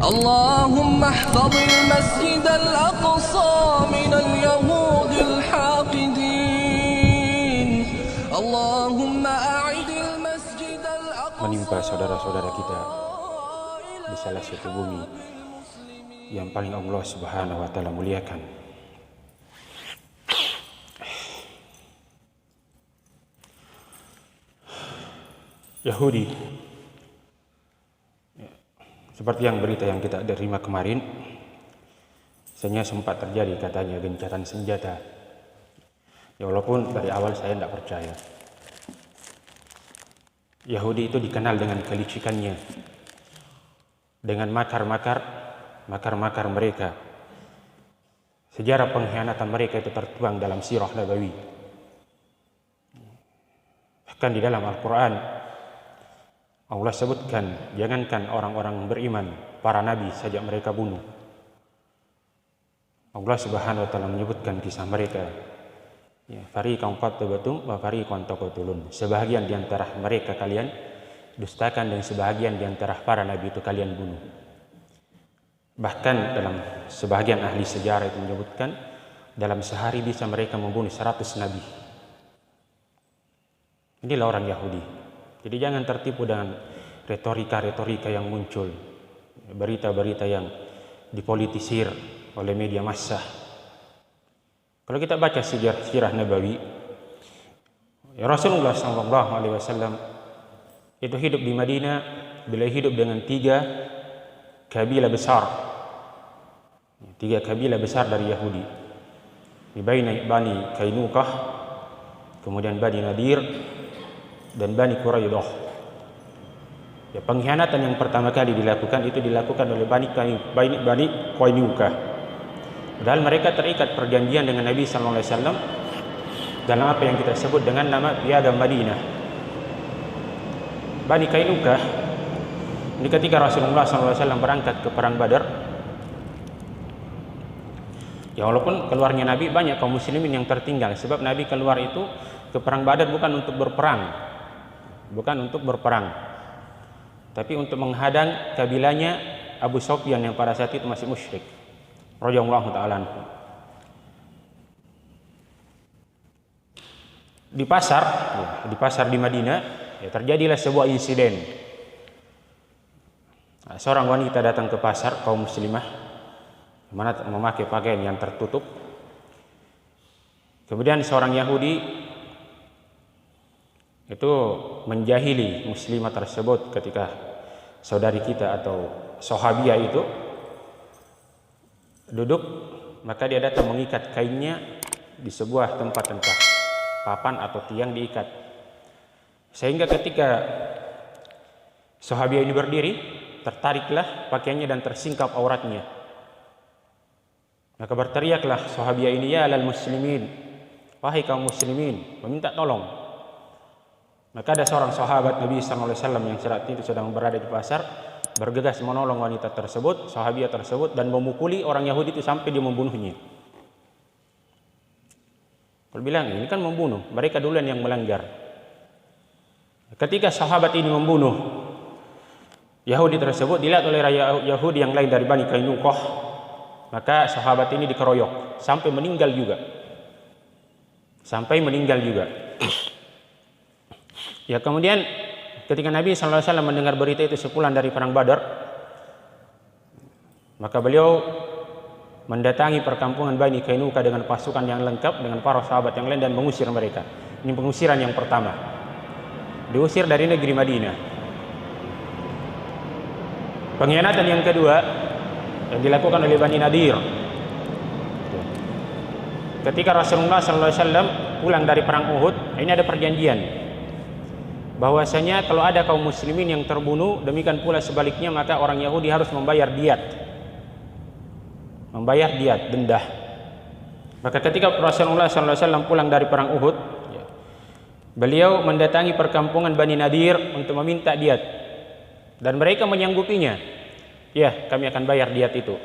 اللهم احفظ المسجد الأقصى من اليهود الحاقدين اللهم أعد المسجد الأقصى menimpa saudara-saudara kita di salah satu bumi yang paling Allah Subhanahu wa taala muliakan. Yahudi, seperti yang berita yang kita terima kemarin, misalnya sempat terjadi katanya gencatan senjata. Ya walaupun dari awal saya tidak percaya. Yahudi itu dikenal dengan kelicikannya, dengan makar-makar mereka. Sejarah pengkhianatan mereka itu tertuang dalam sirah Nabawi. Bahkan di dalam Al-Quran Allah sebutkan, jangankan orang-orang beriman, para nabi saja mereka bunuh. Allah Subhanahu wa taala menyebutkan kisah mereka. Ya, fariqan qattabtum wa fariqan taqtulun. Sebahagian di antara mereka kalian dustakan dan sebahagian di antara para nabi itu kalian bunuh. Bahkan dalam sebahagian ahli sejarah itu menyebutkan dalam sehari bisa mereka membunuh 100 nabi. Inilah orang Yahudi. Jadi jangan tertipu dengan retorika-retorika yang muncul, berita-berita yang dipolitisir oleh media massa. Kalau kita baca sirah Nabawi, ya Rasulullah SAW itu hidup di Madinah, beliau hidup dengan 3 kabilah besar, 3 kabilah besar dari Yahudi. Bani Kainukah, kemudian Bani Nadir, dan Bani Quraidah. Ya, pengkhianatan yang pertama kali dilakukan itu dilakukan oleh Bani Qainukah. Padahal mereka terikat perjanjian dengan Nabi SAW dalam apa yang kita sebut dengan nama Piagam Madinah. Bani Qainukah ini ketika Rasulullah SAW berangkat ke perang Badar, ya walaupun keluarnya Nabi banyak kaum muslimin yang tertinggal, sebab Nabi keluar itu ke perang Badar bukan untuk berperang, tapi untuk menghadang kabilahnya Abu Sufyan yang pada saat itu masih musyrik radhiyallahu ta'ala anhu. Di pasar di Madinah, ya terjadilah sebuah insiden. Seorang wanita datang ke pasar, kaum muslimah, mana memakai pakaian yang tertutup. Kemudian seorang Yahudi itu menjahili muslimah tersebut ketika saudari kita atau sahabiah itu duduk, maka dia datang mengikat kainnya di sebuah tempat, entah papan atau tiang diikat, sehingga ketika sahabiah ini berdiri, tertariklah pakaiannya dan tersingkap auratnya. Maka berteriaklah sahabiah ini, ya alal muslimin, wahai kaum muslimin, meminta tolong. Maka ada seorang sahabat Nabi SAW yang saat itu sedang berada di pasar, bergegas menolong wanita tersebut, sahabiah tersebut, dan memukuli orang Yahudi itu sampai dia membunuhnya. Kalau bilang ini kan membunuh, mereka duluan yang melanggar. Ketika sahabat ini membunuh Yahudi tersebut, dilihat oleh Yahudi yang lain dari Bani Qainukah, maka sahabat ini dikeroyok sampai meninggal juga. Ya kemudian ketika Nabi SAW mendengar berita itu sepulang dari perang Badar, maka beliau mendatangi perkampungan Bani Qainukah dengan pasukan yang lengkap dengan para sahabat yang lain dan mengusir mereka. Ini pengusiran yang pertama. Diusir dari negeri Madinah. Pengkhianatan yang kedua yang dilakukan oleh Bani Nadir. Ketika Rasulullah SAW pulang dari perang Uhud, ini ada perjanjian bahwasanya kalau ada kaum muslimin yang terbunuh, demikian pula sebaliknya, maka orang Yahudi harus membayar diat, denda. Maka ketika Rasulullah SAW pulang dari perang Uhud, beliau mendatangi perkampungan Bani Nadir untuk meminta diat, dan mereka menyanggupinya. Ya, kami akan bayar diat itu.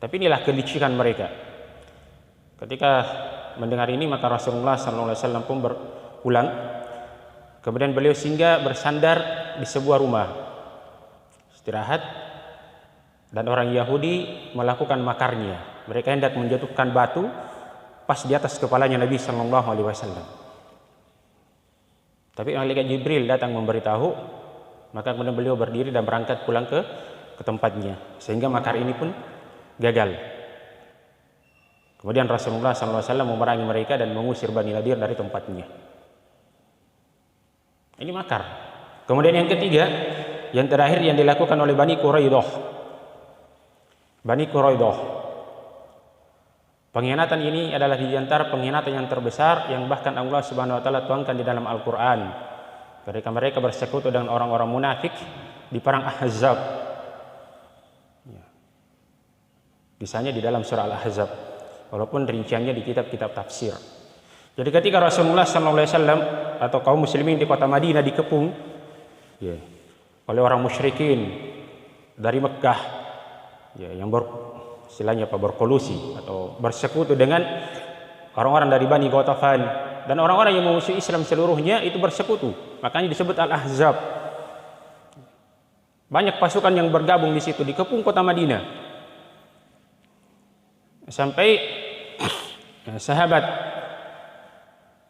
Tapi inilah kelicikan mereka. Ketika mendengar ini, maka Rasulullah SAW pun pulang. Kemudian beliau singgah bersandar di sebuah rumah, istirahat. Dan orang Yahudi melakukan makarnya. Mereka hendak menjatuhkan batu pas di atas kepalanya Nabi Shallallahu Alaihi Wasallam. Tapi malaikat Jibril datang memberitahu, maka kemudian beliau berdiri dan berangkat pulang ke tempatnya, sehingga makar ini pun gagal. Kemudian Rasulullah SAW memerangi mereka dan mengusir Bani Nadir dari tempatnya. Ini makar. Kemudian yang ketiga, yang terakhir yang dilakukan oleh Bani Quraidah. Bani Quraidah. Pengkhianatan ini adalah di antara pengkhianatan yang terbesar yang bahkan Allah Subhanahu wa taala tuangkan di dalam Al-Qur'an. Ketika mereka bersekutu dengan orang-orang munafik di perang Ahzab. Misalnya di dalam surah Al-Ahzab, walaupun rinciannya di kitab-kitab tafsir. Jadi ketika Rasulullah SAW atau kaum muslimin di kota Madinah dikepung oleh orang musyrikin dari Mekah, yang istilahnya berkolusi atau bersekutu dengan orang-orang dari Bani Ghatafan dan orang-orang yang memusuhi Islam seluruhnya, itu bersekutu. Makanya disebut Al-Ahzab. Banyak pasukan yang bergabung di situ, dikepung kota Madinah. Sampai sahabat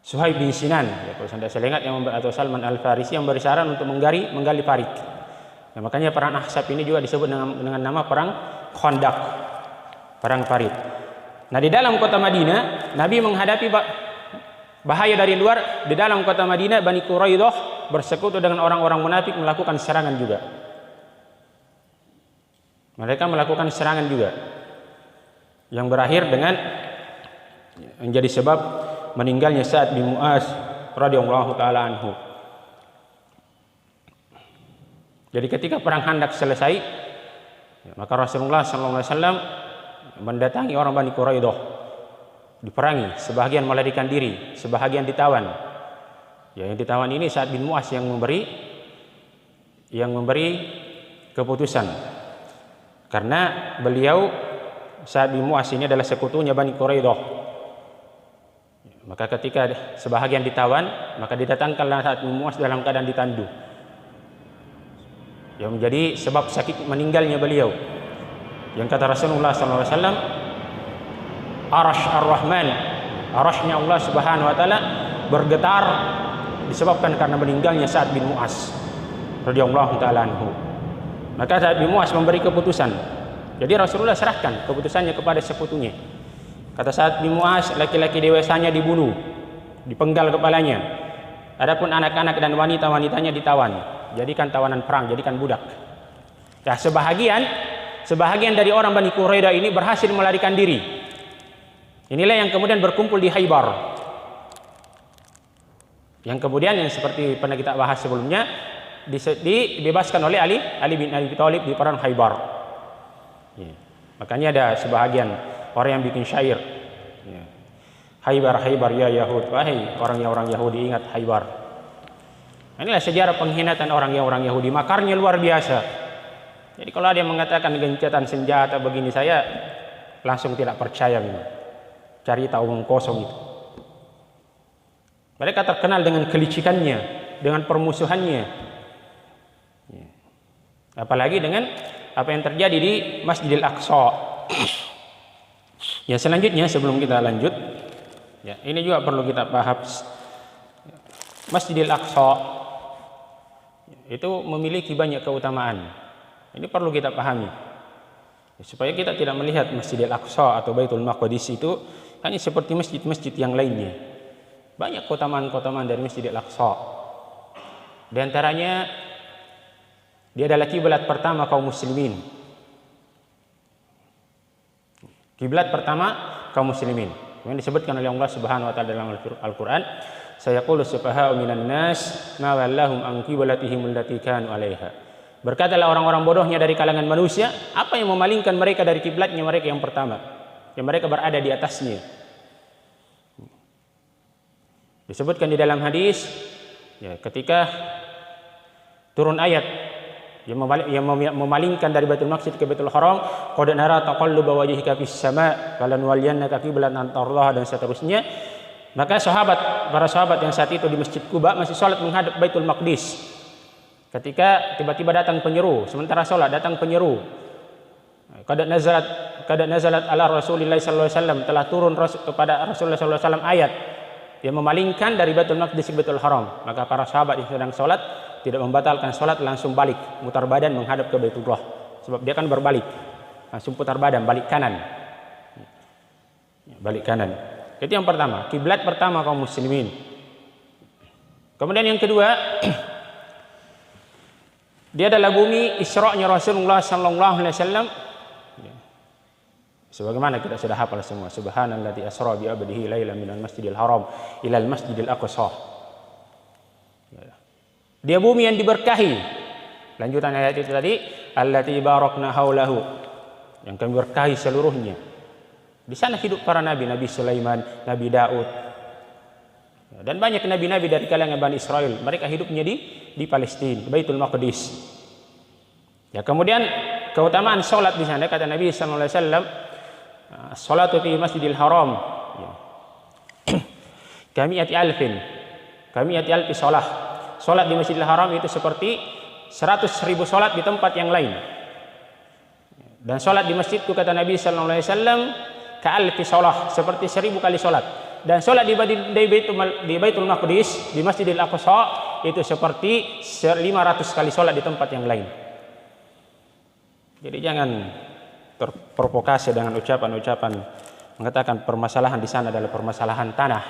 Suhaib bin Sinan, kalau saya ingat, atau Salman Al-Farisi yang bersaran untuk menggali parit. Nah, makanya perang Ahzab ini juga disebut dengan nama perang Khandaq, perang parit. Nah, di dalam kota Madinah, Nabi menghadapi bahaya dari luar. Di dalam kota Madinah, Bani Quraidah bersekutu dengan orang-orang munafik melakukan serangan juga. Mereka melakukan serangan juga, yang berakhir dengan menjadi sebab meninggalnya Sa'ad bin Mu'az radhiyallahu taala anhu. Jadi ketika perang Khandaq selesai, maka Rasulullah SAW mendatangi orang Bani Quraidah, diperangi, sebahagian melarikan diri, sebahagian ditawan. Yang ditawan ini Sa'ad bin Mu'az yang memberi keputusan, karena beliau Sa'ad bin Mu'az ini adalah sekutunya Bani Quraidah. Maka ketika sebahagian ditawan, maka didatangkanlah Sa'ad bin Mu'az dalam keadaan ditandu, yang menjadi sebab sakit meninggalnya beliau. Yang kata Rasulullah SAW, Arash Ar-Rahman, arashnya Allah Subhanahu wa taala bergetar disebabkan karena meninggalnya Sa'ad bin Mu'az radhiyallahu taala anhu. Maka Sa'ad bin Mu'az memberi keputusan. Jadi Rasulullah serahkan keputusannya kepada sekutunya. Kata Sa'ad bin Mu'az, laki-laki dewasanya dibunuh, dipenggal kepalanya. Adapun anak-anak dan wanita-wanitanya ditawan, jadikan tawanan perang, jadikan budak. Nah, sebahagian dari orang Bani Quraidah ini berhasil melarikan diri. Inilah yang kemudian berkumpul di Khaybar. Yang kemudian yang seperti pernah kita bahas sebelumnya, dibebaskan oleh Ali bin Abi Thalib di perang Khaybar. Makanya ada sebahagian orang yang bikin syair, Khaybar ya Yahud, wahai orang Yahudi, ingat Khaybar. Inilah sejarah pengkhianatan orang Yahudi, makarnya luar biasa. Jadi kalau ada yang mengatakan gencatan senjata begini, saya langsung tidak percaya. Cari tahu omong kosong itu. Mereka terkenal dengan kelicikannya, dengan permusuhannya, apalagi dengan apa yang terjadi di Masjidil Aqsa. Ya, selanjutnya sebelum kita lanjut, ini juga perlu kita bahas. Masjidil Aqsa itu memiliki banyak keutamaan. Ini perlu kita pahami, supaya kita tidak melihat Masjidil Aqsa atau Baitul Maqdis itu hanya seperti masjid-masjid yang lainnya. Banyak keutamaan-keutamaan dari Masjidil Aqsa. Di antaranya, dia adalah kiblat pertama kaum muslimin. Kiblat pertama kaum muslimin. Yang disebutkan oleh Allah Subhanahu wa taala dalam Al-Qur'an, sayaqulu sufaha'u minan nas ma wallahum an qiblatihim allati kanu 'alaiha. Berkatalah orang-orang bodohnya dari kalangan manusia, apa yang memalingkan mereka dari kiblatnya mereka yang pertama, yang mereka berada di atasnya. Disebutkan di dalam hadis, ketika turun ayat yang memalingkan dari Baitul Maqdis ke Baitul Haram, qad nara taqalluba wajhika fis sama' falanwalliyannaka qiblatan tardaha, dan seterusnya. Maka para sahabat yang saat itu di Masjid Quba masih salat menghadap Baitul Maqdis. Ketika tiba-tiba datang penyeru, sementara salat datang penyeru, Qad nazalat ala Rasulillah sallallahu alaihi wasallam, telah turun kepada Rasulullah sallallahu alaihi wasallam ayat yang memalingkan dari Baitul Maqdis ke Baitul Haram. Maka para sahabat yang sedang sholat tidak membatalkan sholat, langsung balik, mutar badan menghadap ke Baitullah. Sebab dia kan berbalik, langsung putar badan, balik kanan. Balik kanan. Itu yang pertama, kiblat pertama kaum muslimin. Kemudian yang kedua, dia adalah bumi Isra-nya Rasulullah sallallahu alaihi wasallam. Sebagaimana kita sudah hafal semua, subhanalladzi asra bi 'abdihi lailan minal masjidil haram ilal masjidil aqsa. Dia bumi yang diberkahi. Lanjutan ayat itu tadi, allati barakna haulahu, yang kami berkahi seluruhnya. Di sana hidup para nabi, Nabi Sulaiman, Nabi Daud, dan banyak nabi-nabi dari kalangan Bani Israel. Mereka hidupnya di Palestina, Baitul Maqdis. Ya, kemudian keutamaan salat di sana, kata Nabi sallallahu alaihi wasallam, salatu fi Masjidil Haram kami ati alfi salat. Salat di Masjidil Haram itu seperti 100.000 salat di tempat yang lain. Dan salat di masjid itu, kata Nabi sallallahu alaihi wasallam, ka alfi salat, seperti 1000 kali salat. Dan salat di Baitul Maqdis, di Masjidil Aqsa, itu seperti 500 kali salat di tempat yang lain. Jadi jangan terprovokasi dengan ucapan-ucapan mengatakan permasalahan di sana adalah permasalahan tanah,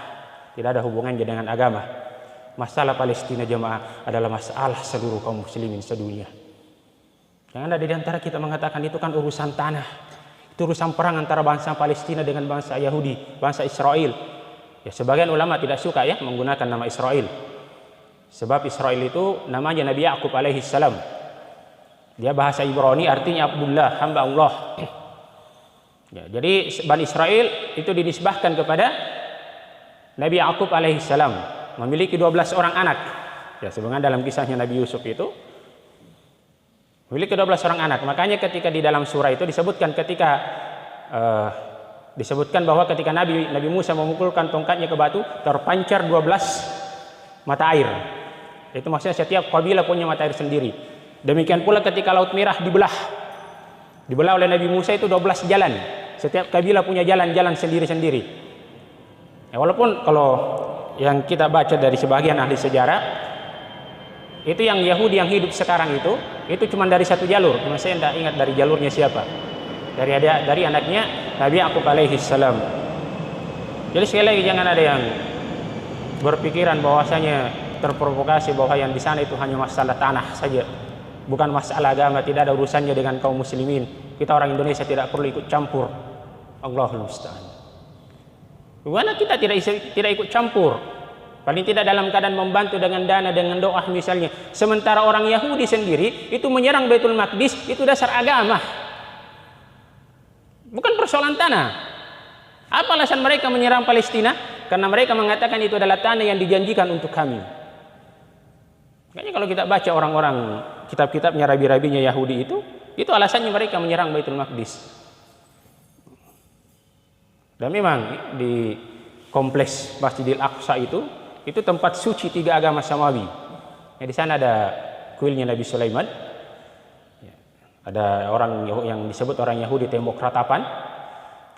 tidak ada hubungannya dengan agama. Masalah Palestina jemaah adalah masalah seluruh kaum muslimin sedunia. Jangan ada di antara kita mengatakan itu kan urusan tanah, itu urusan perang antara bangsa Palestina dengan bangsa Yahudi, bangsa Israel. Ya, sebagian ulama tidak suka ya menggunakan nama Israel, sebab Israel itu namanya Nabi Yaqub alaihi salam. Dia bahasa Ibrani, artinya Abdullah, hamba Allah. Ya, jadi Bani Israel itu dinisbahkan kepada Nabi Yaqub alaihi salam, memiliki 12 orang anak. Ya, sebagaimana dalam kisahnya Nabi Yusuf itu memiliki 12 orang anak. Makanya ketika di dalam surah itu disebutkan disebutkan bahwa ketika Nabi Musa memukulkan tongkatnya ke batu, terpancar 12 mata air. Itu maksudnya setiap kabilah punya mata air sendiri. Demikian pula ketika Laut Merah dibelah oleh Nabi Musa itu 12 jalan. Setiap kabilah punya jalan-jalan sendiri-sendiri. Ya, walaupun kalau yang kita baca dari sebagian ahli sejarah, itu yang Yahudi yang hidup sekarang itu cuma dari satu jalur. Cuma saya tidak ingat dari jalurnya siapa. Dari anaknya Nabi Yaqub alaihi salam. Jadi sekali lagi jangan ada yang berpikiran bahwasanya terprovokasi bahwa yang di sana itu hanya masalah tanah saja. Bukan masalah agama, tidak ada urusannya dengan kaum muslimin. Kita orang Indonesia tidak perlu ikut campur. Allahul musta'an. Bagaimana kita tidak ikut campur? Paling tidak dalam keadaan membantu dengan dana, dengan doa misalnya. Sementara orang Yahudi sendiri itu menyerang Baitul Maqdis, itu dasar agama. Bukan persoalan tanah. Apa alasan mereka menyerang Palestina? Karena mereka mengatakan itu adalah tanah yang dijanjikan untuk kami. Makanya kalau kita baca orang-orang kitab-kitabnya rabi-rabinya Yahudi itu alasannya mereka menyerang Baitul Maqdis. Dan memang di kompleks Masjidil Aqsa itu tempat suci 3 agama samawi. Ya, di sana ada kuilnya Nabi Sulaiman. Ya, ada orang yang disebut orang Yahudi tembok ratapan.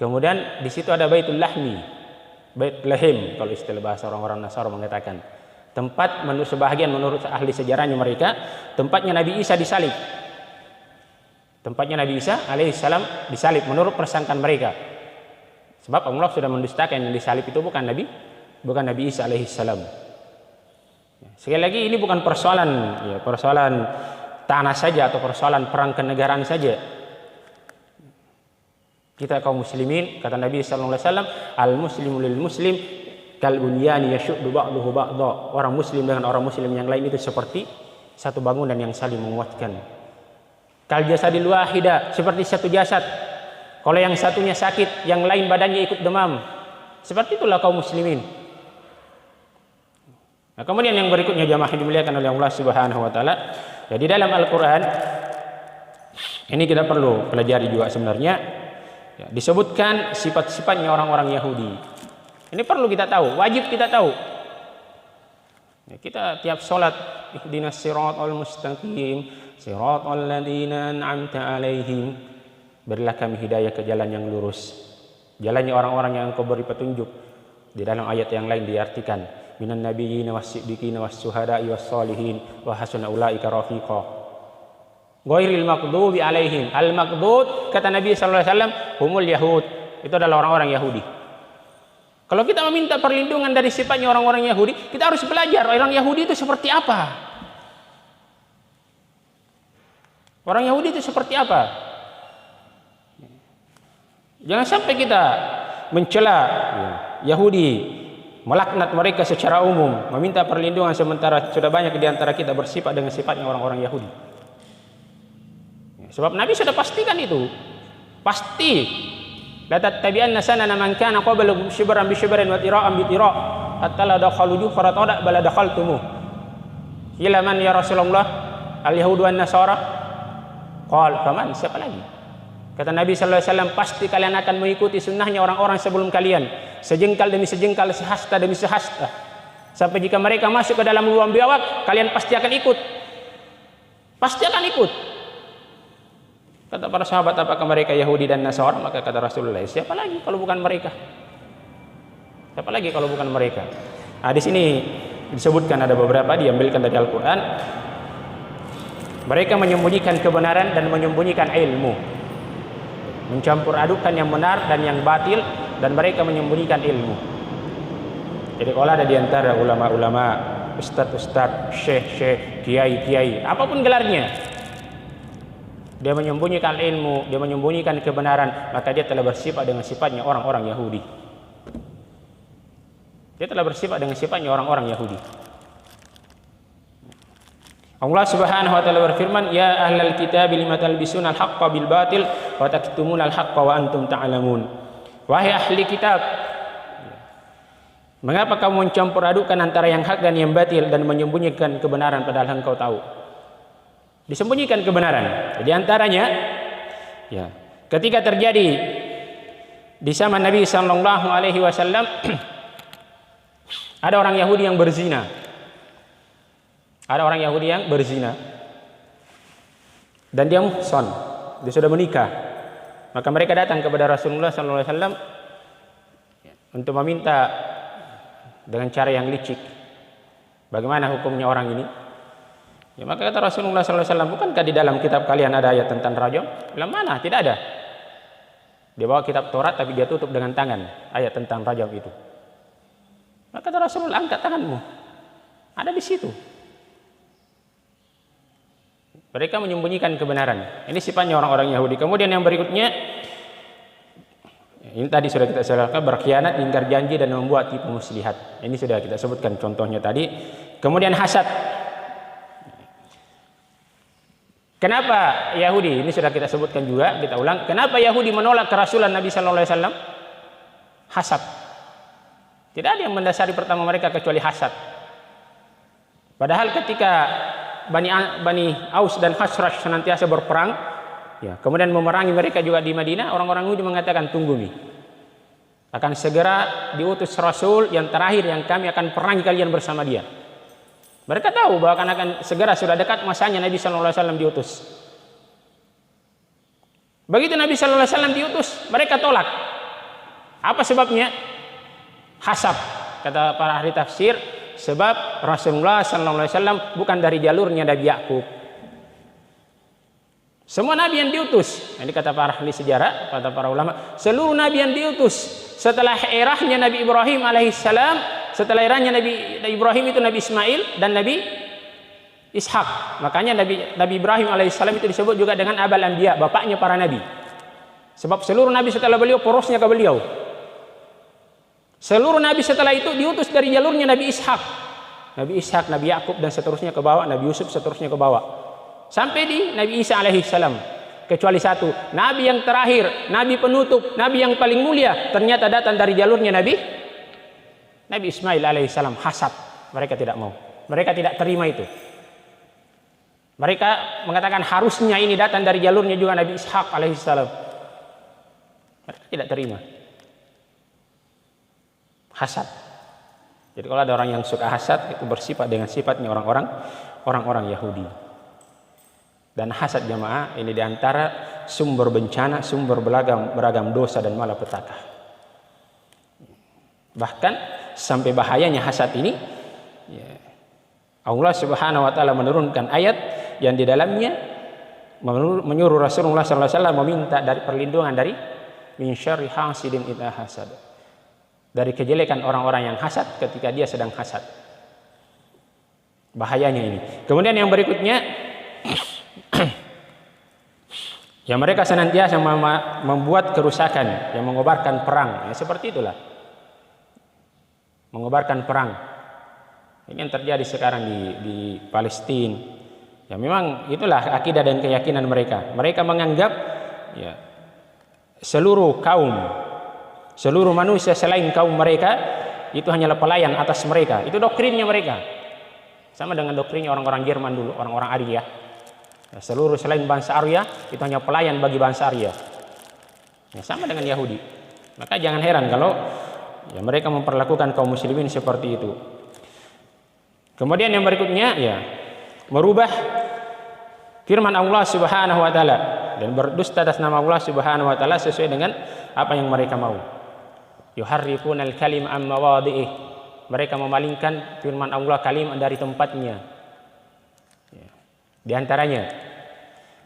Kemudian di situ ada Baitul Lahmi, Bethlehem kalau istilah bahasa orang-orang Nasara mengatakan. Tempat sebahagian menurut ahli sejarahnya mereka, tempatnya Nabi Isa disalib. Tempatnya Nabi Isa alaihissalam disalib menurut persangkaan mereka. Sebab Allah sudah mendustakan yang disalib itu bukan Nabi Isa alaihissalam. Sekali lagi ini bukan persoalan tanah saja atau persoalan perang kenegaraan saja. Kita kaum muslimin, kata Nabi sallallahu alaihi wasallam, al-muslimu lil muslim kal bunyani yashuddu ba'duhu ba'dha. Orang muslim dengan orang muslim yang lain itu seperti satu bangunan yang saling menguatkan. Kal jasadil wahida, seperti satu jasad. Kalau yang satunya sakit, yang lain badannya ikut demam. Seperti itulah kaum muslimin. Nah, kemudian yang berikutnya jamaah yang dimuliakan oleh Allah Subhanahu wa taala. Jadi dalam Al-Qur'an ini kita perlu pelajari juga sebenarnya. Ya, disebutkan sifat-sifatnya orang-orang Yahudi. Ini perlu kita tahu, wajib kita tahu. Ya, kita tiap sholat, ihdinas siratal mustaqim, siratal ladzina an'amta alaihim. Berilah kami hidayah ke jalan yang lurus, jalannya orang-orang yang Engkau beri petunjuk. Di dalam ayat yang lain diartikan, minan nabiyyin was-siddiqin was-syuhada'i was-shalihin wa hasuna ulaika rafiqa. Ghairil maghdubi alaihim. Al-maghdub kata Nabi sallallahu alaihi wasallam humul yahud. Itu adalah orang-orang Yahudi. Kalau kita meminta perlindungan dari sifatnya orang-orang Yahudi, kita harus belajar orang Yahudi itu seperti apa. Orang Yahudi itu seperti apa? Jangan sampai kita mencela Yahudi, melaknat mereka secara umum, meminta perlindungan sementara sudah banyak di antara kita bersifat dengan sifatnya orang-orang Yahudi. Sebab Nabi sudah pastikan itu. Pasti. La tattabi'anna sanana man kana qablakum shibran bi shibrin wa tira'an bi tira' hatta la dakhalu juhra tada bala dakhaltumuh. Ila man ya Rasulullah? Al-yahudu wan nasara? Qal faman? Siapa lagi? Kata Nabi sallallahu alaihi wasallam, pasti kalian akan mengikuti sunnahnya orang-orang sebelum kalian, sejengkal demi sejengkal, sehasta demi sehasta. Sampai jika mereka masuk ke dalam lubang biawak, kalian pasti akan ikut. Pasti akan ikut. Kata para sahabat, apakah mereka Yahudi dan Nasara? Maka kata Rasulullah, siapa lagi kalau bukan mereka? Siapa lagi kalau bukan mereka? Nah, di sini disebutkan ada beberapa diambilkan dari Al-Quran. Mereka menyembunyikan kebenaran dan menyembunyikan ilmu, mencampur adukan yang benar dan yang batil, dan mereka menyembunyikan ilmu. Jadi kalau ada di antara ulama-ulama, ustadz-ustadz, syekh-syekh, kiai-kiai, apapun gelarnya, dia menyembunyikan ilmu, dia menyembunyikan kebenaran, maka dia telah bersifat dengan sifatnya orang-orang Yahudi. Dia telah bersifat dengan sifatnya orang-orang Yahudi. Allah Subhanahu wa taala berfirman, "Ya ahlal kitab lima talbisuna al-haqqa bil batil wa taktumuna al-haqqa wa antum ta'lamun." Wahai ahli kitab, mengapa kamu mencampur adukan antara yang hak dan yang batil dan menyembunyikan kebenaran padahal engkau tahu? Disembunyikan kebenaran. Di antaranya ya, ketika terjadi di zaman Nabi sallallahu alaihi wasallam ada orang Yahudi yang berzina. Ada orang Yahudi yang berzina dan dia muhsan, dia sudah menikah. Maka mereka datang kepada Rasulullah SAW untuk meminta dengan cara yang licik, bagaimana hukumnya orang ini. Ya, maka kata Rasulullah SAW, bukankah di dalam kitab kalian ada ayat tentang rajam? Bilang, mana? Tidak ada. Dia bawa kitab Taurat tapi dia tutup dengan tangan ayat tentang rajam itu. Maka kata Rasulullah, angkat tanganmu, ada di situ. Mereka menyembunyikan kebenaran. Ini sifatnya orang-orang Yahudi. Kemudian yang berikutnya, ini tadi sudah kita sebutkan, berkhianat, ingkar janji, dan membuat tipu muslihat. Ini sudah kita sebutkan contohnya tadi. Kemudian hasad. Kenapa Yahudi? Ini sudah kita sebutkan juga, kita ulang. Kenapa Yahudi menolak kerasulan Nabi Sallallahu Alaihi Wasallam? Hasad. Tidak ada yang mendasari pertama mereka kecuali hasad. Padahal ketika Bani Aus dan Khazraj senantiasa berperang, ya, kemudian memerangi mereka juga di Madinah, orang-orang Yahudi mengatakan, tunggu nih, akan segera diutus Rasul yang terakhir yang kami akan perangi kalian bersama dia. Mereka tahu bahwa akan segera sudah dekat masanya Nabi Sallallahu Alaihi Wasallam diutus. Begitu Nabi Sallallahu Alaihi Wasallam diutus, mereka tolak. Apa sebabnya? Hasad, kata para ahli tafsir. Sebab Rasulullah SAW bukan dari jalurnya Nabi Yakub. Semua nabi yang diutus, ini kata para ahli sejarah, kata para ulama, seluruh nabi yang diutus setelah erahnya Nabi Ibrahim alaihissalam, setelah erahnya Nabi Ibrahim itu Nabi Ismail dan Nabi Ishak. Makanya Nabi Ibrahim alaihissalam itu disebut juga dengan Abul Anbiya, bapaknya para nabi. Sebab seluruh nabi setelah beliau porosnya ke beliau. Seluruh nabi setelah itu diutus dari jalurnya Nabi Ishak. Nabi Ishak, Nabi Yakub dan seterusnya ke bawah, Nabi Yusuf seterusnya ke bawah. Sampai di Nabi Isa alaihissalam. Kecuali satu, nabi yang terakhir, nabi penutup, nabi yang paling mulia, ternyata datang dari jalurnya Nabi Ismail alaihissalam. Hasad. Mereka tidak mau. Mereka tidak terima itu. Mereka mengatakan harusnya ini datang dari jalurnya juga Nabi Ishak alaihissalam. Mereka tidak terima. Hasad. Jadi kalau ada orang yang suka hasad, itu bersifat dengan sifatnya orang-orang Yahudi. Dan hasad jamaah ini diantara sumber bencana, sumber beragam dosa dan malapetaka. Bahkan sampai bahayanya hasad ini, ya, Allah Subhanahu wa taala menurunkan ayat yang di dalamnya menyuruh Rasulullah SAW meminta dari perlindungan dari min syarri hasidin idza hasad, dari kejelekan orang-orang yang hasad ketika dia sedang hasad. Bahayanya ini. Kemudian yang berikutnya, yang mereka senantiasa membuat kerusakan, yang mengobarkan perang, ya, seperti itulah, mengobarkan perang. Ini yang terjadi sekarang di Palestina. Ya memang itulah akidah dan keyakinan mereka. Mereka menganggap, ya, seluruh kaum, seluruh manusia selain kaum mereka itu hanyalah pelayan atas mereka. Itu doktrinnya mereka. Sama dengan doktrinnya orang-orang Jerman dulu, orang-orang Arya. Ya, seluruh selain bangsa Arya itu hanya pelayan bagi bangsa Arya. Ya, sama dengan Yahudi. Maka jangan heran kalau, ya, mereka memperlakukan kaum muslimin seperti itu. Kemudian yang berikutnya, ya, merubah firman Allah Subhanahu wa taala dan berdusta atas nama Allah Subhanahu wa taala sesuai dengan apa yang mereka mau. Yuharrifunal kalim am mawadhi'ih. Mereka memalingkan firman Allah kalim dari tempatnya. Ya. Di antaranya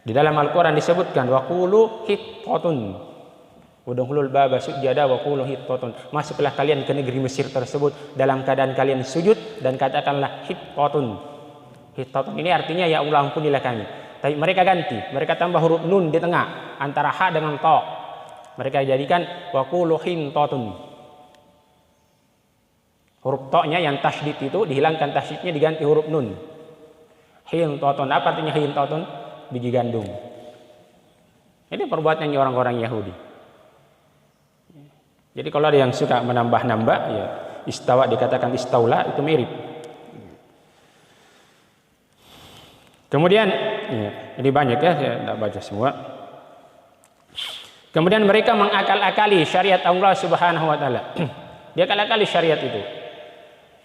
di dalam Al-Qur'an disebutkan waqulu hittatun udkhulul baba sujada waqulu hittatun. Masuklah kalian ke negeri Mesir tersebut dalam keadaan kalian sujud dan katakanlah hittatun. Hittatun ini artinya ya Allah ampunilah kami. Tapi mereka ganti, mereka tambah huruf nun di tengah antara ha dengan ta. Mereka jadikan waqulu hintatun. Huruf ta-nya yang tasydid itu dihilangkan, tasydidnya diganti huruf nun. Hintatun, apa artinya hintatun? Biji gandum. Ini perbuatannya orang-orang Yahudi. Jadi kalau ada yang suka menambah-nambah, ya istawa dikatakan istaula, itu mirip. Kemudian, ya, ini banyak ya, saya tidak baca semua. Kemudian mereka mengakal-akali syariat Allah Subhanahu wa taala. Dia akal-akali syariat itu.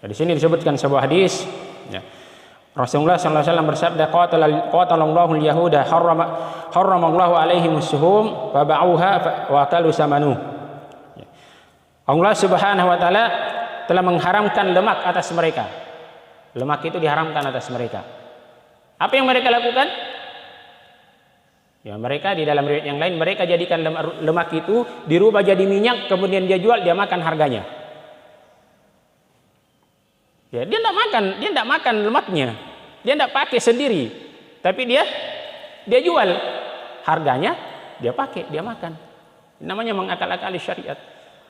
Di sini disebutkan sebuah hadis, ya. Rasulullah SAW bersabda, qatalallahu al-yahuda harramallahu alaihimus suhum faba'uha wa akalu samanuh. Ya. Allah Subhanahu wa taala telah mengharamkan lemak atas mereka. Lemak itu diharamkan atas mereka. Apa yang mereka lakukan? Ya, mereka di dalam riwayat yang lain mereka jadikan lemak itu dirubah jadi minyak, kemudian dia jual, dia makan harganya. Ya, dia tidak makan lemaknya, dia tidak pakai sendiri, tapi dia jual harganya, dia pakai, dia makan. Ini namanya mengakal-akali syariat.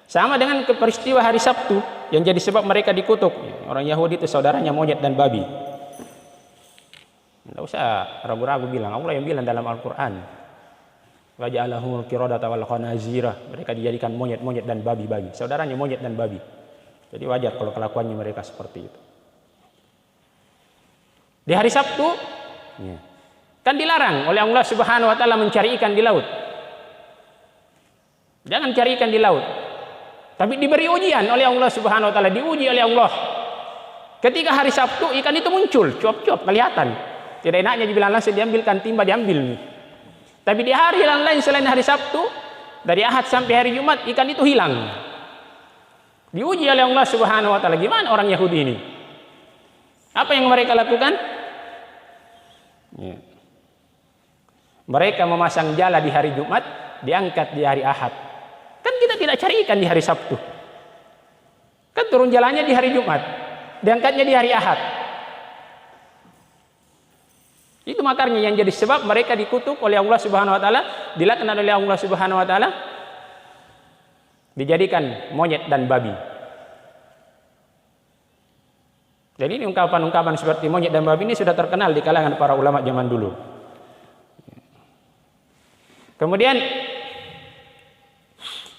Sama dengan peristiwa hari Sabtu yang jadi sebab mereka dikutuk. Orang Yahudi itu saudaranya monyet dan babi. Tidak usah ragu-ragu bilang, Allah yang bilang dalam Al-Quran, waja'alahumul qiradata wal khanazira. Mereka dijadikan monyet-monyet dan babi-babi. Saudaranya monyet dan babi. Jadi wajar kalau kelakuannya mereka seperti itu. Di hari Sabtu, ya, kan dilarang oleh Allah Subhanahu wa taala mencari ikan di laut. Jangan cari ikan di laut. Tapi diberi ujian oleh Allah Subhanahu wa taala, diuji oleh Allah. Ketika hari Sabtu ikan itu muncul, cuap-cuap kelihatan. Tidak enaknya dibilang langsung diambilkan timba, diambil. Tapi di hari lain selain hari Sabtu, dari Ahad sampai hari Jumat ikan itu hilang. Diuji oleh Allah Subhanahu wa taala. Gimana orang Yahudi ini? Apa yang mereka lakukan? Ya. Mereka memasang jala di hari Jumat, diangkat di hari Ahad. Kan kita tidak cari ikan di hari Sabtu. Kan turun jalannya di hari Jumat, diangkatnya di hari Ahad. Itu makarnya yang jadi sebab mereka dikutuk oleh Allah Subhanahu wa taala, dilaknat oleh Allah Subhanahu wa taala, dijadikan monyet dan babi. Jadi ini ungkapan-ungkapan seperti monyet dan babi ini sudah terkenal di kalangan para ulama zaman dulu. Kemudian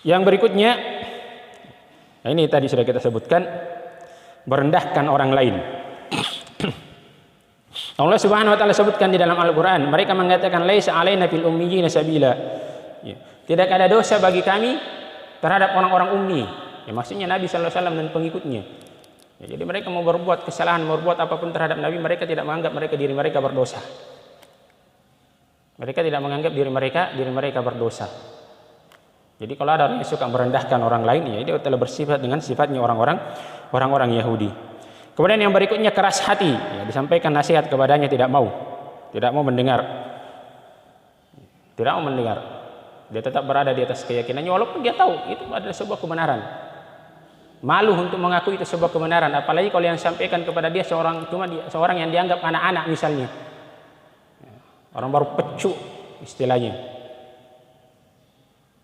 yang berikutnya, nah ini tadi sudah kita sebutkan, merendahkan orang lain. Allah Subhanahu wa taala sebutkan di dalam Al-Qur'an, mereka mengatakan laisa alaina fil ummiyina sabila. Ya. Tidak ada dosa bagi kami terhadap orang-orang ummi. Ya, maksudnya Nabi sallallahu alaihi wasallam dan pengikutnya. Ya, jadi mereka mau berbuat kesalahan, mau berbuat apapun terhadap Nabi, mereka tidak menganggap diri mereka berdosa. Mereka tidak menganggap diri mereka berdosa. Jadi kalau ada orang yang suka merendahkan orang lain, ya dia telah bersifat dengan sifatnya orang-orang Yahudi. Kemudian yang berikutnya keras hati, ya, disampaikan nasihat kepadanya tidak mau mendengar. Dia tetap berada di atas keyakinannya walaupun dia tahu itu adalah sebuah kebenaran. Malu untuk mengakui itu sebuah kebenaran, apalagi kalau yang sampaikan kepada dia seorang yang dianggap anak-anak misalnya. Orang baru pecu istilahnya.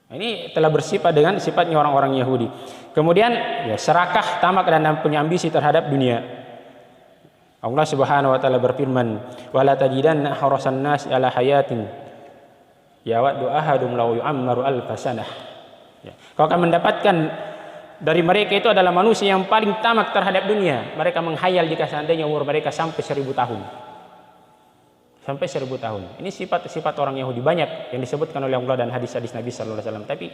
Ini telah bersifat dengan sifatnya orang-orang Yahudi. Kemudian ya serakah, tamak dan punya ambisi terhadap dunia. Allah Subhanahu wa taala berfirman, "Wala tajidanna harasan nas ala hayatin yawaddu ahadum law yu'ammaru alf sanah." Ya. Kau akan mendapatkan dari mereka itu adalah manusia yang paling tamak terhadap dunia. Mereka menghayal jika seandainya umur mereka sampai 1000 tahun. Sampai 1000 tahun. Ini sifat-sifat orang Yahudi banyak yang disebutkan oleh Allah dan hadis-hadis Nabi sallallahu alaihi wasallam. Tapi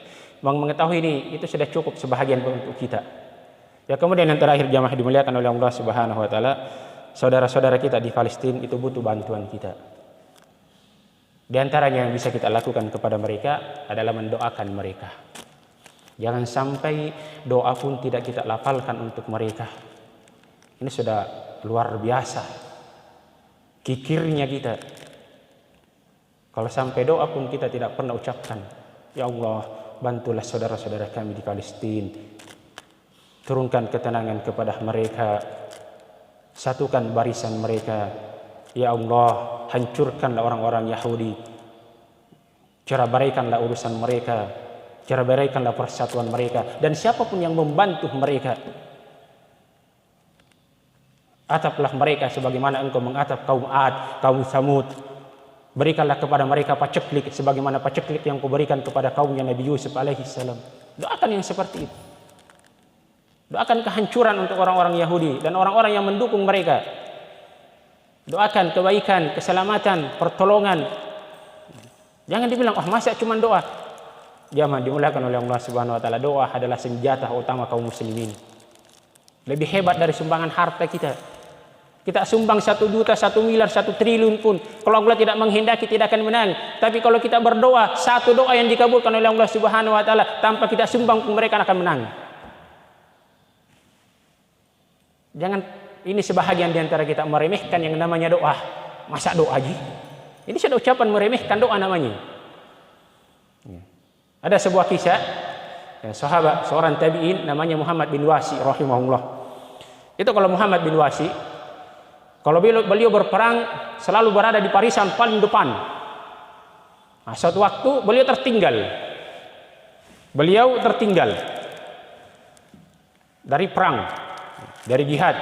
mengetahui ini itu sudah cukup sebahagian untuk kita. Ya, kemudian yang terakhir jamaah dimuliakan oleh Allah Subhanahu wa taala, saudara-saudara kita di Palestina itu butuh bantuan kita. Di antaranya yang bisa kita lakukan kepada mereka adalah mendoakan mereka. Jangan sampai doa pun tidak kita lafalkan untuk mereka. Ini sudah luar biasa kikirnya kita. Kalau sampai doa pun kita tidak pernah ucapkan, ya Allah, bantulah saudara-saudara kami di Palestina. Turunkan ketenangan kepada mereka. Satukan barisan mereka. Ya Allah, hancurkanlah orang-orang Yahudi. Cerai-beraikanlah urusan mereka. Cerai-beraikanlah persatuan mereka. Dan siapapun yang membantu mereka, ataplah mereka sebagaimana engkau mengatap kaum Ad, kaum Samud. Berikanlah kepada mereka paceklik sebagaimana paceklik yang kau berikan kepada kaumnya Nabi Yusuf alaihi salam. Doakan yang seperti itu. Doakan kehancuran untuk orang-orang Yahudi dan orang-orang yang mendukung mereka. Doakan kebaikan, keselamatan, pertolongan. Jangan dibilang, "Oh, masa cuma doa?" Jangan, dimulakan oleh Allah Subhanahu wa taala. Doa adalah senjata utama kaum muslimin. Lebih hebat dari sumbangan harta kita. Kita sumbang 1 juta, 1 miliar, 1 triliun pun, kalau Allah tidak menghendaki tidak akan menang. Tapi kalau kita berdoa, satu doa yang dikabulkan oleh Allah Subhanahu wa taala tanpa kita sumbang pun mereka akan menang. Jangan ini sebahagian di antara kita meremehkan yang namanya doa. Masa doa aja? Ini sudah ucapan meremehkan doa namanya. Ada sebuah kisah sahabat seorang tabi'in namanya Muhammad bin Wasi rahimahullah. Itu kalau Muhammad bin Wasi, kalau beliau berperang selalu berada di barisan paling depan. Nah, suatu waktu beliau tertinggal dari perang, dari jihad.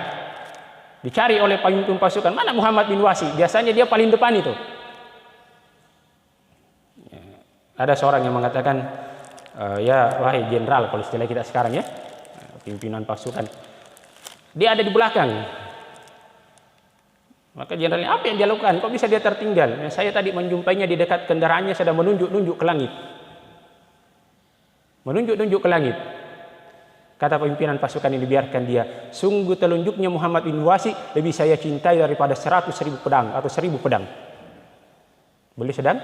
Dicari oleh pemimpin pasukan, mana Muhammad bin Wasi? Biasanya dia paling depan itu. Ada seorang yang mengatakan, ya wahai jenderal, kalau istilah kita sekarang ya, pimpinan pasukan, dia ada di belakang. Maka jenderalnya, apa yang dia lakukan? Kok bisa dia tertinggal? Ya, saya tadi menjumpainya di dekat kendaraannya sedang menunjuk-nunjuk ke langit. Menunjuk-nunjuk ke langit. Kata pimpinan pasukan ini, biarkan dia. Sungguh telunjuknya Muhammad bin Wasi lebih saya cintai daripada 100.000 pedang atau 1000 pedang. Beliau sedang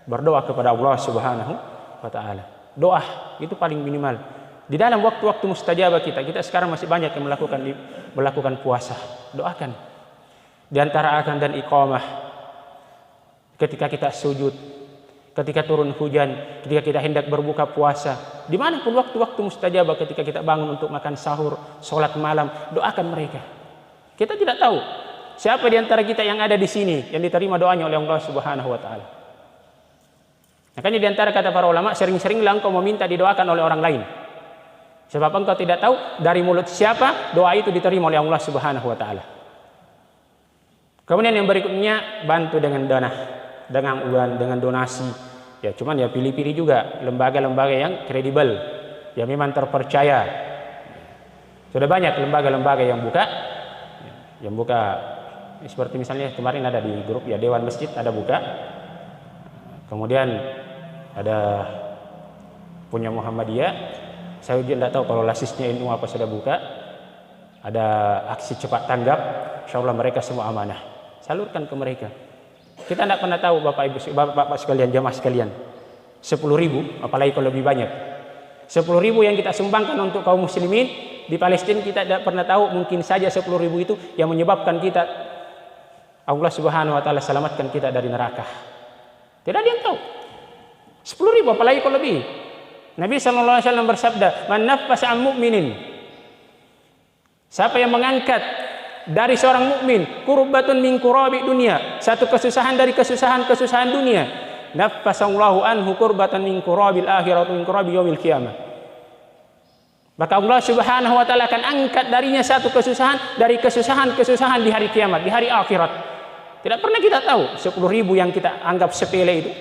berdoa kepada Allah Subhanahu wa taala. Doa itu paling minimal. Di dalam waktu-waktu mustajabah kita sekarang masih banyak yang melakukan puasa. Doakan. Di antara azan dan iqamah, ketika kita sujud, ketika turun hujan, ketika kita hendak berbuka puasa, dimanapun waktu-waktu mustajabah, ketika kita bangun untuk makan sahur, sholat malam, doakan mereka. Kita tidak tahu siapa di antara kita yang ada di sini yang diterima doanya oleh Allah Subhanahu wa taala. Makanya di antara kata para ulama, sering-seringlah engkau meminta didoakan oleh orang lain. Sebab engkau tidak tahu dari mulut siapa doa itu diterima oleh Allah Subhanahu wa taala. Kemudian yang berikutnya, bantu dengan dana, dengan uang, dengan donasi. Ya, cuman ya pilih-pilih juga lembaga-lembaga yang kredibel, yang memang terpercaya. Sudah banyak lembaga-lembaga yang buka seperti misalnya kemarin ada di grup ya Dewan Masjid ada buka. Kemudian ada punya Muhammadiyah. Saya juga tidak tahu kalau lasisnya NU apa sudah buka. Ada aksi cepat tanggap. Insyaallah mereka semua amanah. Salurkan ke mereka. Kita tidak pernah tahu Bapak Ibu, Bapak sekalian, jamaah sekalian. 10.000, apalagi kalau lebih banyak. 10.000 yang kita sumbangkan untuk kaum muslimin di Palestina, kita tidak pernah tahu, mungkin saja 10.000 itu yang menyebabkan kita, Allah Subhanahu wa taala selamatkan kita dari neraka. Tidak ada yang tahu. 10.000 apalagi kalau lebih. Nabi sallallahu alaihi wasallam bersabda, "Man naffasa 'an mu'minin." Siapa yang mengangkat dari seorang mukmin kurbatun min kurabi dunia, satu kesusahan dari kesusahan dunia, naffasallahu anhu kurbatan min kurabil akhirati min kurabi yaumil qiyamah. Maka Allah Subhanahu wa taala akan angkat darinya satu kesusahan dari kesusahan di hari kiamat, di hari akhirat. Tidak pernah kita tahu 10.000 yang kita anggap sepele itu.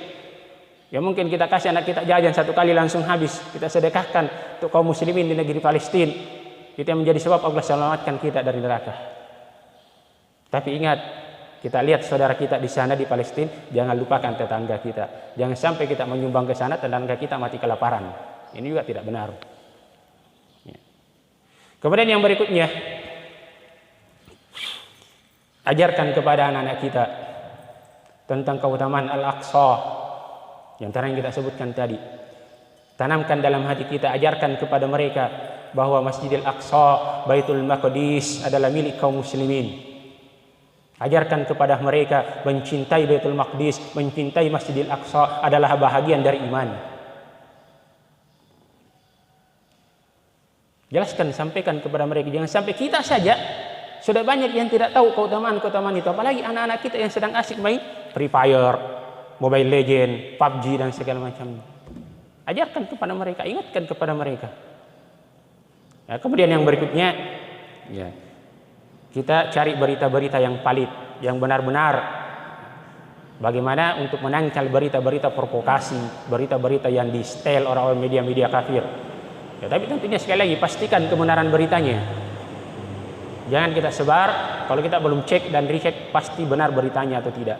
Ya mungkin kita kasih anak kita jajan satu kali langsung habis, kita sedekahkan untuk kaum muslimin di negeri Palestina. Itu yang menjadi sebab Allah selamatkan kita dari neraka. Tapi ingat, kita lihat saudara kita di sana di Palestina, jangan lupakan tetangga kita. Jangan sampai kita menyumbang ke sana, tetangga kita mati kelaparan. Ini juga tidak benar. Ya. Kemudian yang berikutnya, ajarkan kepada anak-anak kita tentang keutamaan Al-Aqsa yang tadi kita sebutkan tadi. Tanamkan dalam hati kita, ajarkan kepada mereka bahwa Masjidil Aqsa, Baitul Maqdis adalah milik kaum muslimin. Ajarkan kepada mereka mencintai Baitul Maqdis, mencintai Masjidil Aqsa adalah bahagian dari iman. Jelaskan, sampaikan kepada mereka. Jangan sampai kita saja, sudah banyak yang tidak tahu keutamaan-keutamaan itu. Apalagi anak-anak kita yang sedang asik main Free Fire, Mobile Legend, PUBG dan segala macam. Ajarkan kepada mereka, ingatkan kepada mereka. Ya, kemudian yang berikutnya, ya, kita cari berita-berita yang valid, yang benar-benar. Bagaimana untuk menangkal berita-berita provokasi, berita-berita yang di-setel orang-orang media-media kafir. Ya, tapi tentunya sekali lagi pastikan kebenaran beritanya. Jangan kita sebar kalau kita belum cek dan recheck pasti benar beritanya atau tidak.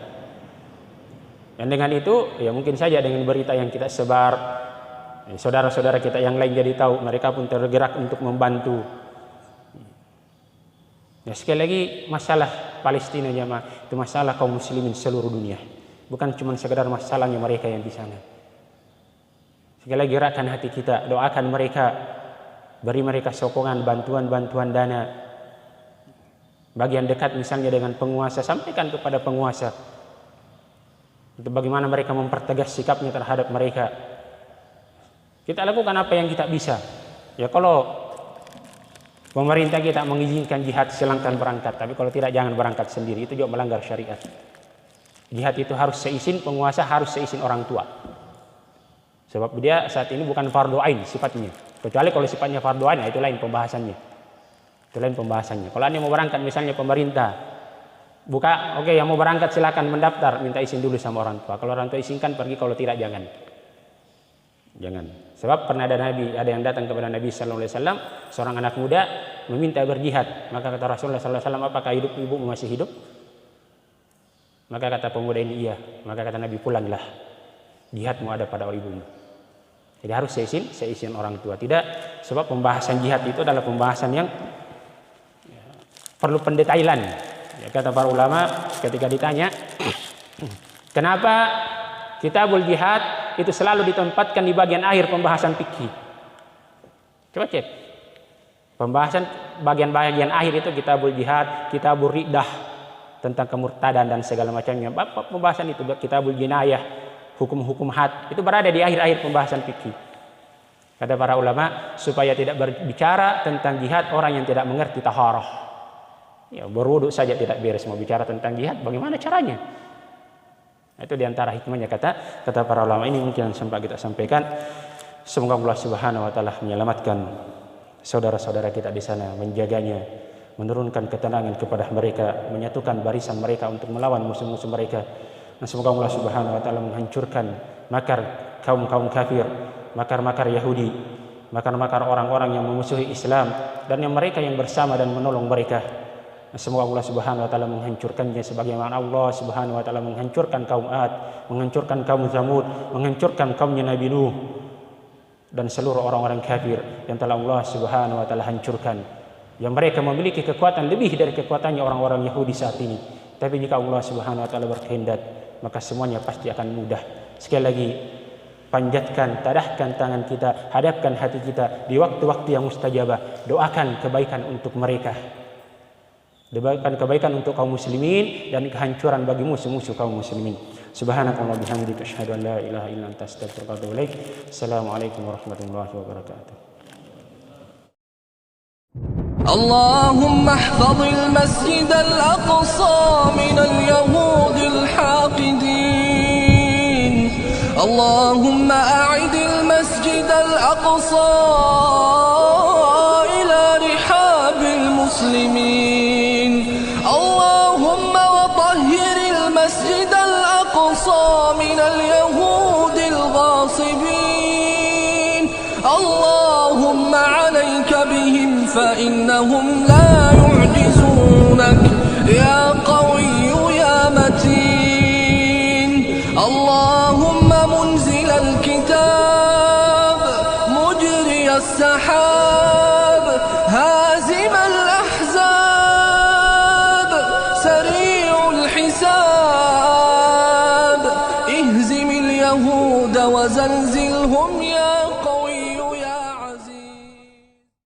Dan dengan itu, ya mungkin saja dengan berita yang kita sebar, saudara-saudara kita yang lain jadi tahu, mereka pun tergerak untuk membantu. Ya, sekali lagi masalah Palestina jamaah itu masalah kaum muslimin seluruh dunia, bukan cuma sekedar masalahnya mereka yang di sana. Sekali lagi gerakkan hati kita, doakan mereka, beri mereka sokongan, bantuan dana. Bagian dekat misalnya dengan penguasa, sampaikan kepada penguasa untuk bagaimana mereka mempertegas sikapnya terhadap mereka. Kita lakukan apa yang kita bisa. Ya kalau pemerintah kita mengizinkan jihad, silakan berangkat. Tapi kalau tidak, jangan berangkat sendiri. Itu juga melanggar syariat. Jihad itu harus seizin penguasa, harus seizin orang tua. Sebab dia saat ini bukan fardu ain sifatnya. Kecuali kalau sifatnya fardu ain, itu lain pembahasannya. Itu lain pembahasannya. Kalau Anda mau berangkat misalnya pemerintah, buka, oke, yang mau berangkat silakan mendaftar, minta izin dulu sama orang tua. Kalau orang tua izinkan pergi, kalau tidak jangan. Jangan. Sebab pernah ada yang datang kepada Nabi sallallahu alaihi wasallam, seorang anak muda meminta berjihad. Maka kata Rasulullah sallallahu alaihi wasallam, "Apakah ibu masih hidup?" Maka kata pemuda ini, "Iya." Maka kata Nabi, "Pulanglah. Jihadmu ada pada ibumu." Jadi harus seizin orang tua. Tidak, sebab pembahasan jihad itu adalah pembahasan yang perlu pendetailan. Ya, kata para ulama ketika ditanya, kenapa kitabul jihad itu selalu ditempatkan di bagian akhir pembahasan fikih? Coba cek. Pembahasan bagian akhir itu kitabul jihad, kitabul riddah tentang kemurtadan dan segala macamnya. Pembahasan itu kitabul jinayah, hukum-hukum had itu berada di akhir-akhir pembahasan fikih. Kata para ulama supaya tidak berbicara tentang jihad orang yang tidak mengerti taharah. Ya, berwudu saja tidak beres, mau bicara tentang jihad, bagaimana caranya? Itu diantara hikmahnya kata para ulama ini mungkin sempat kita sampaikan. Semoga Allah Subhanahu wa taala menyelamatkan saudara-saudara kita di sana, menjaganya, menurunkan ketenangan kepada mereka, menyatukan barisan mereka untuk melawan musuh-musuh mereka. Dan semoga Allah Subhanahu wa taala menghancurkan makar kaum-kaum kafir, makar-makar Yahudi, makar-makar orang-orang yang memusuhi Islam dan yang mereka yang bersama dan menolong mereka. Semoga Allah Subhanahu wa taala menghancurkannya sebagaimana Allah Subhanahu wa taala menghancurkan kaum Ad, menghancurkan kaum Zamud, menghancurkan kaumnya Nabi Nuh dan seluruh orang-orang kafir yang telah Allah Subhanahu wa taala hancurkan. Yang mereka memiliki kekuatan lebih dari kekuatannya orang-orang Yahudi saat ini. Tapi jika Allah Subhanahu wa taala berkehendak, maka semuanya pasti akan mudah. Sekali lagi, panjatkan, tadahkan tangan kita, hadapkan hati kita di waktu-waktu yang mustajabah. Doakan kebaikan untuk mereka. Doakan kebaikan untuk kaum muslimin dan kehancuran bagi musuh-musuh kaum muslimin. Subhanakallah bihamdika asyhadu an la ilaha illa anta astaghfiruka wa atubu ilaik. Assalamualaikum warahmatullahi wabarakatuh. اللهم احفظ المسجد الأقصى من اليهود الحاقدين. اللهم أعد المسجد الأقصى إلى رحاب المسلمين. اللهم وطهر المسجد الأقصى من اليهود الغاصبين. اللهم عليك بهم فإنهم لا يعجزونك يا قوي يا متين. اللهم منزل الكتاب مجري السحاب هازم الأحزاب سريع الحساب اهزم اليهود وزلزلهم يا قوي